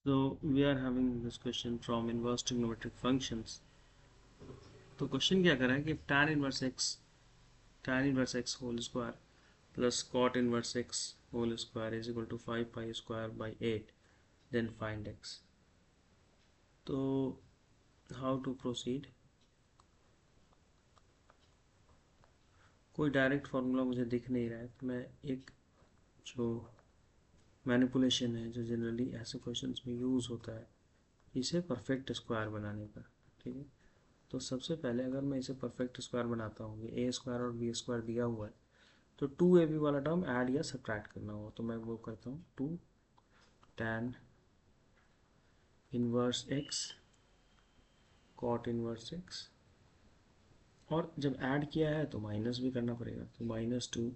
So we are having this question from inverse trigonometric functions. तो question क्या कर रहा है कि tan inverse x whole square plus cot inverse x whole square is equal to 5 pi square by 8 then find x. तो how to proceed. कोई direct formula मुझे दिख नहीं रहा है, तो मैं एक जो मैनिपुलेशन है जो जनरली ऐसे क्वेश्चंस में यूज़ होता है इसे परफेक्ट स्क्वायर बनाने का. ठीक है, तो सबसे पहले अगर मैं इसे परफेक्ट स्क्वायर बनाता हूँ, ये ए स्क्वायर और बी स्क्वायर दिया हुआ है, तो 2ab वाला टर्म ऐड या सब्ट्रैक्ट करना होगा. तो मैं वो करता हूँ 2 tan inverse x cot inverse x, और जब ऐड किया है तो माइनस भी करना पड़ेगा. तो -2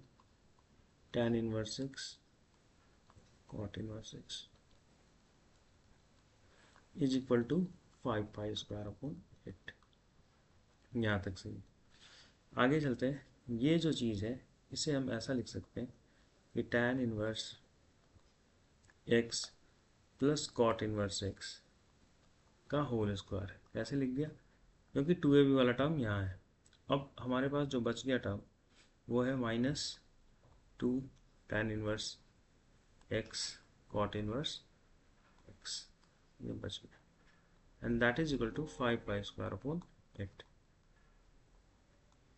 tan inverse x cot inverse x is equal to 5 pi square upon 8. यहाँ तक सही. आगे चलते हैं. ये जो चीज़ है इसे हम ऐसा लिख सकते हैं कि tan inverse x plus cot inverse x का होल स्क्वायर. कैसे लिख दिया? क्योंकि 2ab वाला टर्म यहाँ है. अब हमारे पास जो बच गया टर्म वो है -2 tan inverse x cot inverse x. ये बच गया and that is equal to 5 pi square upon 8.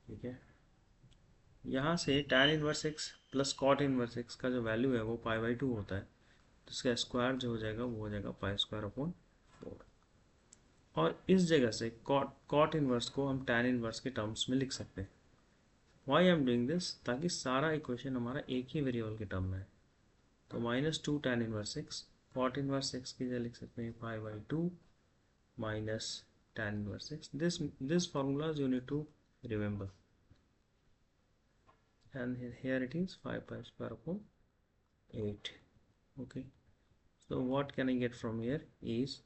ठीक है, यहाँ से tan inverse x plus cot inverse x का जो वैल्यू है वो π/2 होता है, तो इसका स्क्वायर जो हो जाएगा वो हो जाएगा पाई स्क्वायर अपॉन 4. और इस जगह से कॉट इनवर्स को हम tan इनवर्स के टर्म्स में लिख सकते हैं. Why I am doing this, ताकि सारा इक्वेशन हमारा एक ही वेरिएबल के टर्म में है. तो -2 tan inverse x cot inverse x की जगह लिख सकते हैं π/2 minus tan inverse x. This formulas you need to remember, and here it is 5 pi square upon 8. Okay, so what can I get from here is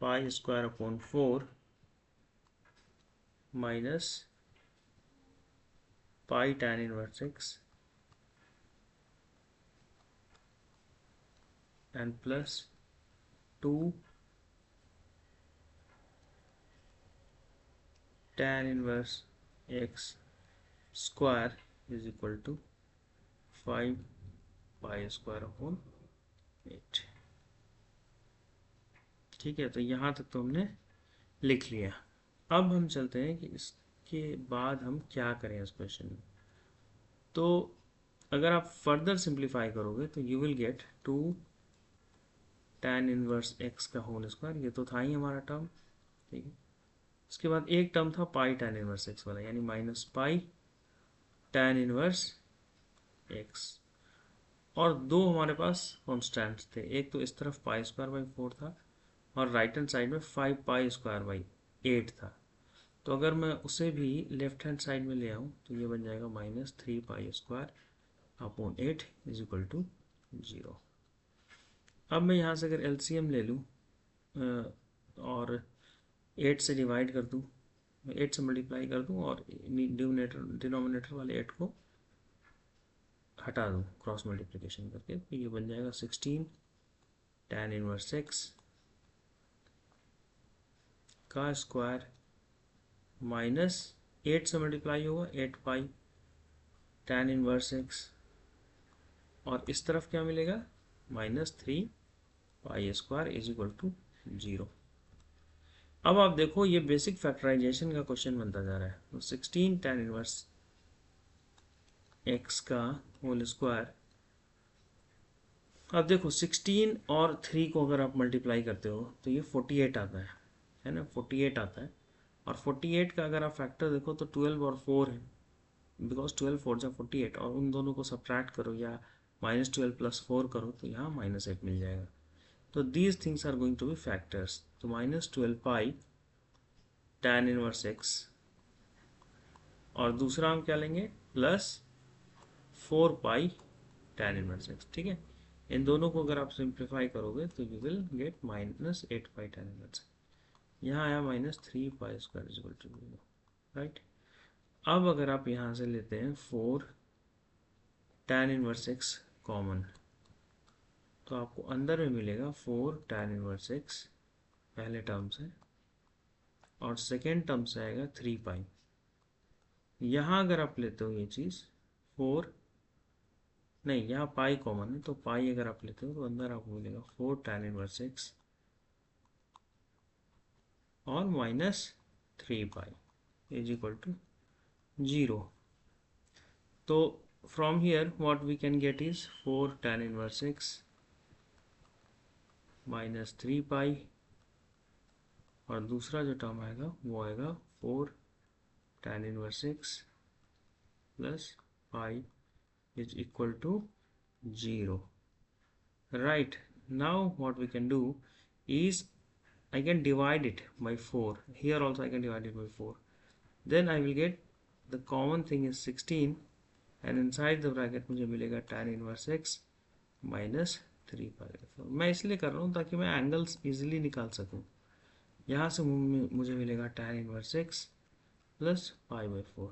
pi square upon 4 minus pi tan inverse x and plus 2 tan inverse x square is equal to 5 pi square upon 8. ठीक है, तो यहाँ तक तो हमने लिख लिया. अब हम चलते हैं कि इसके बाद हम क्या करें इस क्वेश्चन में. तो अगर आप फर्दर सिंप्लीफाई करोगे तो you will gate 2 tan inverse x का होल स्क्वायर. ये तो था ही हमारा टर्म. ठीक है, इसके बाद एक टर्म था पाई tan इनवर्स x वाला, यानी minus pi tan inverse x. और दो हमारे पास कॉन्स्टेंट्स थे, एक तो इस तरफ पाई स्क्वायर बाई 4 था और राइट हैंड साइड में 5 पाई स्क्वायर बाई 8 था. तो अगर मैं उसे भी लेफ्ट हैंड साइड में ले आऊँ तो ये बन जाएगा -3 pi square upon 8 is equal to 0. अब मैं यहाँ से अगर एलसीएम ले लूँ और 8 से डिवाइड कर दूँ, 8 से मल्टीप्लाई कर दूँ और डिनोमिनेटर वाले 8 को हटा दूँ क्रॉस मल्टीप्लिकेशन करके, तो ये बन जाएगा 16 tan इनवर्स एक्स का स्क्वायर माइनस 8 से मल्टीप्लाई होगा 8 पाई tan इनवर्स एक्स, और इस तरफ क्या मिलेगा -3 pi square is equal to 0. अब आप देखो ये बेसिक फैक्टराइजेशन का क्वेश्चन बनता जा रहा है. तो 16 tan इनवर्स एक्स का होल स्क्वायर. अब देखो 16 और 3 को अगर आप मल्टीप्लाई करते हो तो ये 48 आता है ना, 48 आता है. और 48 का अगर आप फैक्टर देखो तो 12 और 4 है, बिकॉज 12 4 जा 48, और उन दोनों को सब्ट्रैक्ट करो या -12 + 4 करो तो यहाँ -8 मिल जाएगा. तो these things are going to be factors. तो -12 पाई tan इनवर्स एक्स, और दूसरा हम क्या लेंगे +4 पाई tan इनवर्स एक्स. ठीक है, इन दोनों को अगर आप सिंप्लीफाई करोगे तो you will get -8 pi tan inverse. यहाँ आया -3 pi square is equal to 0. Right. अब अगर आप यहाँ से लेते हैं 4 tan इनवर्स एक्स कॉमन, तो आपको अंदर में मिलेगा 4 tan इनवर्स x पहले टर्म से, और सेकेंड टर्म से आएगा 3 पाई। यहाँ अगर आप लेते हो ये चीज़ 4, नहीं यहाँ पाई कॉमन है, तो पाई अगर आप लेते हो तो अंदर आपको मिलेगा 4 tan इनवर्स x और minus 3 pi is equal to 0। तो from here what we can get is 4 tan inverse x minus 3 pi, और दूसरा जो टर्म आएगा वो आएगा 4 tan inverse x plus pi is equal to 0. Right, now what we can do is I can divide it by 4. Here also I can divide it by 4. Then I will get the common thing is 16, and inside the bracket मुझे मिलेगा tan inverse x minus 3 pi by 4. मैं इसलिए कर रहा हूँ ताकि मैं angles easily निकाल सकूँ। यहाँ से मुझे मिलेगा tan inverse x plus pi by 4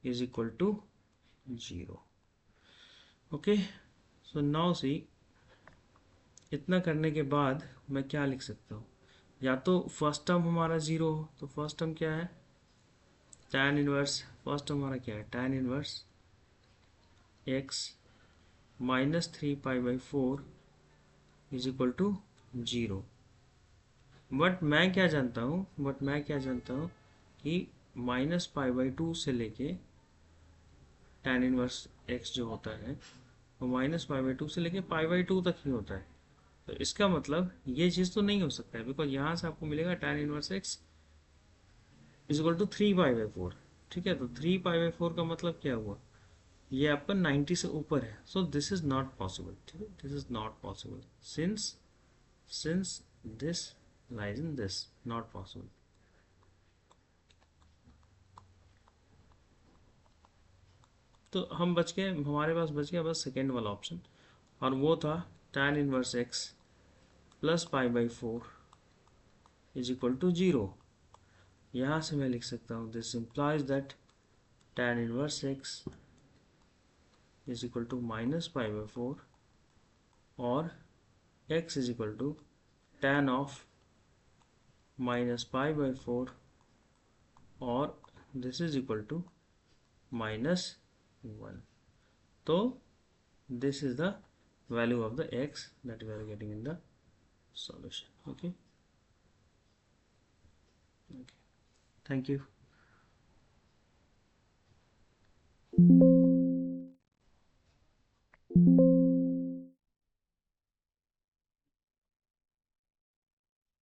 is equal to 0. Okay, so now see, इतना करने के बाद मैं क्या लिख सकता हूँ? या तो फर्स्ट टर्म हमारा 0 हो, तो फर्स्ट टर्म क्या है? tan इनवर्स, फर्स्ट टर्म हमारा क्या है? tan inverse x minus 3 pi by 4 is equal to 0। But मैं क्या जानता हूँ कि माइनस पाई बाई 2 से लेके tan इनवर्स x जो होता है वो माइनस पाई बाई 2 से लेके पाई बाई 2 तक ही होता है। तो इसका मतलब ये चीज़ तो नहीं हो सकता है, बिकॉज यहाँ से आपको मिलेगा tan inverse x is equal to 3 pi by 4। ठीक है, तो 3 पाई बाई 4 का मतलब क्या हुआ? ये आपका 90 से ऊपर है, so this is not possible. ठीक है, this is not possible since this lies in this, not possible. तो हम बच गए, हमारे पास बच गया बस सेकेंड वाला ऑप्शन, और वो था tan inverse x plus pi by 4 is equal to 0। यहाँ से मैं लिख सकता हूँ this implies that tan inverse x is equal to minus pi by 4 और x is equal to tan of minus pi by 4 और this is equal to minus 1। तो this is the value of the x that we are getting in the solution. Okay, thank you.